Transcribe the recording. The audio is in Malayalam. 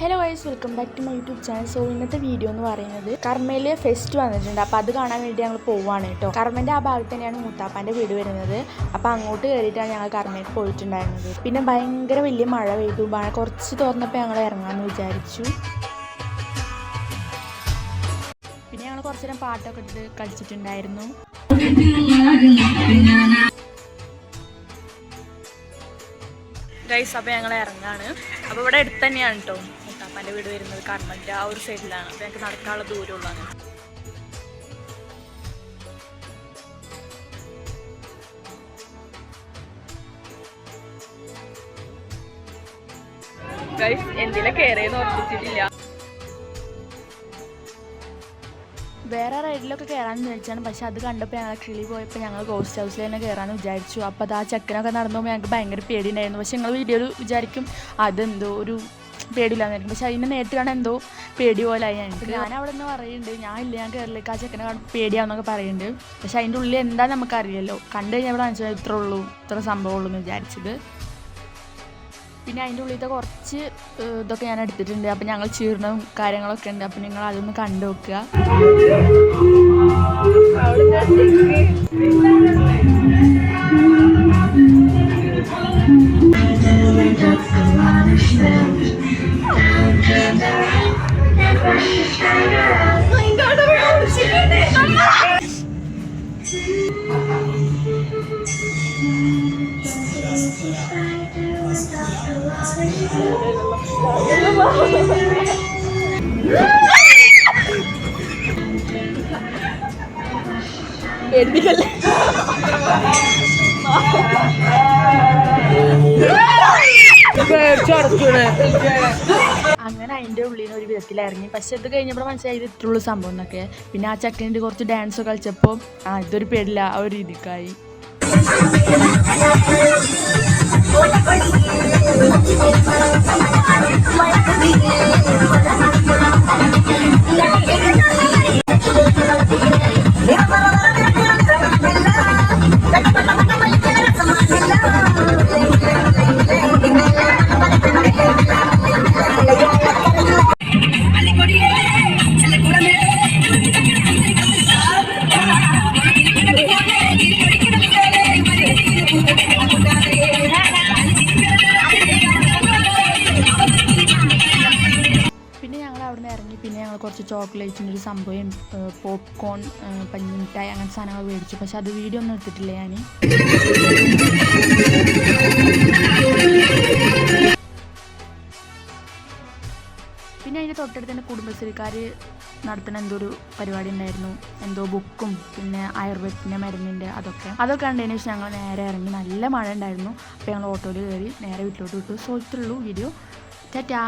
Hello guys, welcome back to my YouTube channel. So ഇന്നത്തെ വീഡിയോ എന്ന് പറയുന്നത് കർമ്മയിലെ ഫെസ്റ്റ് വന്നിട്ടുണ്ട്. അപ്പോൾ അത് കാണാൻ വേണ്ടി ഞങ്ങൾ പോവുകയാണ് കേട്ടോ. കർമ്മൻ്റെ ആ ഭാഗത്ത് തന്നെയാണ് മൂത്താപ്പാൻ്റെ വീട് വരുന്നത്. അപ്പോൾ അങ്ങോട്ട് കയറിയിട്ടാണ് ഞങ്ങൾ കർമ്മയിൽ പോയിട്ടുണ്ടായിരുന്നത്. പിന്നെ ഭയങ്കര വലിയ മഴ പെയ്തു. മഴ കുറച്ച് തോർന്നപ്പോൾ ഞങ്ങൾ ഇറങ്ങാമെന്ന് വിചാരിച്ചു. പിന്നെ ഞങ്ങൾ കുറച്ച് നേരം പാട്ടൊക്കെ ഇട്ട് കളിച്ചിട്ടുണ്ടായിരുന്നു. ഗൈസ്, അപ്പോൾ ഞങ്ങൾ ഇറങ്ങാണ്. അപ്പോൾ ഇവിടെ അടുത്ത് തന്നെയാണ് കേട്ടോ മുത്താപ്പാൻ്റെ വീട് വരുന്നത്. കർമ്മൻ്റെ ആ ഒരു സൈഡിലാണ്. അപ്പോൾ ഞങ്ങൾക്ക് നടക്കാനുള്ള ദൂരമുള്ളതാണ്. ഗൈസ്, എന്തിനാ കയറിയെന്ന് ഓർപ്പിച്ചിട്ടില്ല. വേറെ റൈഡിലൊക്കെ കയറാമെന്ന് വിചാരിച്ചാണ്. പക്ഷെ അത് കണ്ടപ്പോൾ ഞങ്ങൾ കിളി പോയപ്പോൾ ഞങ്ങൾ ഗോസ്റ്റ് ഹൗസിൽ തന്നെ കയറാമെന്ന് വിചാരിച്ചു. അപ്പോൾ അത് ആ ചെക്കനൊക്കെ നടന്നുമ്പോൾ ഞങ്ങൾക്ക് ഭയങ്കര പേടിയുണ്ടായിരുന്നു. പക്ഷെ ഞങ്ങൾ വീഡിയോയിൽ വിചാരിക്കും അതെന്തോ ഒരു പേടിയില്ലാന്നായിരിക്കും. പക്ഷെ അതിനെ നേരിട്ട് കാണാൻ എന്തോ പേടി പോലായി ഞങ്ങൾക്ക്. ഞാൻ അവിടെ നിന്ന് പറയുന്നുണ്ട്, ഞാൻ ഇല്ല, ഞാൻ കയറിലേക്ക് ആ ചെക്കനെ പേടിയാവുന്നൊക്കെ പറയുന്നുണ്ട്. പക്ഷെ അതിൻ്റെ ഉള്ളിൽ എന്താ നമുക്കറിയില്ലല്ലോ. കണ്ടു കഴിഞ്ഞാൽ ഇവിടെ മനസ്സിലായി ഇത്ര ഉള്ളൂ, ഇത്ര സംഭവമുള്ളൂ എന്ന് വിചാരിച്ചത്. പിന്നെ അതിൻ്റെ ഉള്ളിലത്തെ കുറച്ച് ഇതൊക്കെ ഞാൻ എടുത്തിട്ടുണ്ട്. അപ്പം ഞങ്ങൾ ചീർണവും കാര്യങ്ങളൊക്കെ ഉണ്ട്. അപ്പം നിങ്ങൾ അതൊന്ന് കണ്ടു നോക്കുക. അങ്ങനെ അതിൻ്റെ ഉള്ളിൽ നിന്ന് ഒരു വിധത്തിൽ ഇറങ്ങി. പക്ഷെ ഇത് കഴിഞ്ഞപ്പോൾ മനസ്സിലായി ഇത് ഇത്രയുള്ള സംഭവം എന്നൊക്കെ. പിന്നെ ആ ചക്കൻ്റെ കുറച്ച് ഡാൻസ് കളിച്ചപ്പോൾ ഇതൊരു പേടില്ല ആ ഒരു രീതിക്കായി. പിന്നെ ഞങ്ങൾ കുറച്ച് ചോക്ലേറ്റിൻ്റെ ഒരു സംഭവം, പോപ്കോൺ, പഞ്ഞിമിഠായി, അങ്ങനെ സാധനങ്ങൾ മേടിച്ചു. പക്ഷെ അത് വീഡിയോ ഒന്നും എടുത്തിട്ടില്ല ഞാൻ. പിന്നെ അതിൻ്റെ തൊട്ടടുത്ത് തന്നെ കുടുംബശ്രീക്കാർ നടത്തുന്ന എന്തോ ഒരു പരിപാടി ഉണ്ടായിരുന്നു. എന്തോ ബുക്കും പിന്നെ ആയുർവേദത്തിൻ്റെ മരുന്നിൻ്റെ അതൊക്കെ കണ്ടതിന് ശേഷം ഞങ്ങൾ നേരെ ഇറങ്ങി. നല്ല മഴ ഉണ്ടായിരുന്നു. അപ്പോൾ ഞങ്ങൾ ഓട്ടോയിൽ കയറി നേരെ വീട്ടിലോട്ട് വിട്ടു. സോ ഇത്രയുള്ളൂ വീഡിയോ. ടാറ്റാ.